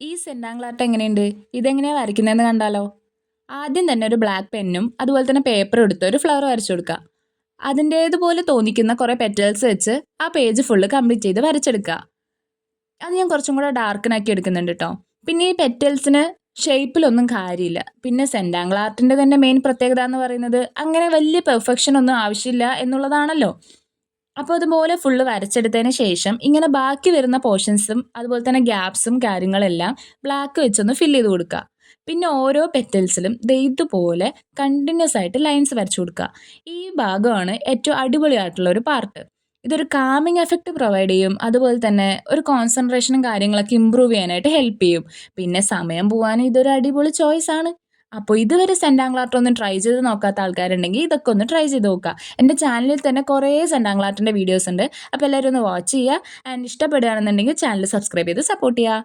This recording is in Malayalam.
ഈ സെൻഡാംഗ് ആർട്ട് എങ്ങനെയുണ്ട്? ഇതെങ്ങനെയാണ് വരയ്ക്കുന്നതെന്ന് കണ്ടാലോ? ആദ്യം തന്നെ ഒരു ബ്ലാക്ക് പെന്നും അതുപോലെ തന്നെ പേപ്പറും എടുത്ത് ഒരു ഫ്ലവർ വരച്ചു കൊടുക്കുക. അതിൻ്റേതുപോലെ തോന്നിക്കുന്ന കുറേ പെറ്റൽസ് വെച്ച് ആ പേജ് ഫുള്ള് കംപ്ലീറ്റ് ചെയ്ത് വരച്ചെടുക്കുക. അത് ഞാൻ കുറച്ചും കൂടെ ഡാർക്കനാക്കി എടുക്കുന്നുണ്ട് കേട്ടോ. പിന്നെ ഈ പെറ്റൽസിന് ഷേപ്പിലൊന്നും കാര്യമില്ല. പിന്നെ സെൻഡാംഗിൾ ആർട്ടിൻ്റെ തന്നെ മെയിൻ പ്രത്യേകത എന്ന് പറയുന്നത് അങ്ങനെ വലിയ പെർഫെക്ഷൻ ഒന്നും ആവശ്യമില്ല എന്നുള്ളതാണല്ലോ. അപ്പോൾ അതുപോലെ ഫുള്ള് വരച്ചെടുത്തതിന് ശേഷം ഇങ്ങനെ ബാക്കി വരുന്ന പോർഷൻസും അതുപോലെ തന്നെ ഗ്യാപ്സും കാര്യങ്ങളെല്ലാം ബ്ലാക്ക് വെച്ചൊന്ന് ഫില്ല് ചെയ്ത് കൊടുക്കുക. പിന്നെ ഓരോ പെറ്റൽസിലും ഇതുപോലെ കണ്ടിന്യൂസ് ആയിട്ട് ലൈൻസ് വരച്ചു കൊടുക്കുക. ഈ ഭാഗമാണ് ഏറ്റവും അടിപൊളിയായിട്ടുള്ള ഒരു പാർട്ട്. ഇതൊരു കാമിങ് എഫക്റ്റ് പ്രൊവൈഡ് ചെയ്യും. അതുപോലെ തന്നെ ഒരു കോൺസെൻട്രേഷനും കാര്യങ്ങളൊക്കെ ഇമ്പ്രൂവ് ചെയ്യാനായിട്ട് ഹെൽപ്പ് ചെയ്യും. പിന്നെ സമയം പോവാനും ഇതൊരു അടിപൊളി ചോയ്സ് ആണ്. അപ്പോൾ ഇതുവരെ സെൻഡാംഗ് ആർട്ട് ഒന്നും ട്രൈ ചെയ്ത് നോക്കാത്ത ആൾക്കാരുണ്ടെങ്കിൽ ഇതൊക്കെ ഒന്ന് ട്രൈ ചെയ്ത് നോക്കുക. എൻ്റെ ചാനലിൽ തന്നെ കുറേ സെൻഡാംഗ് ആർട്ടിൻ്റെ വീഡിയോസ് ഉണ്ട്. അപ്പോൾ എല്ലാവരും ഒന്ന് വാച്ച് ചെയ്യുക. ആൻഡ് ഇഷ്ടപ്പെടുകയാണെന്നുണ്ടെങ്കിൽ ചാനൽ സബ്സ്ക്രൈബ് ചെയ്ത് സപ്പോർട്ട് ചെയ്യുക.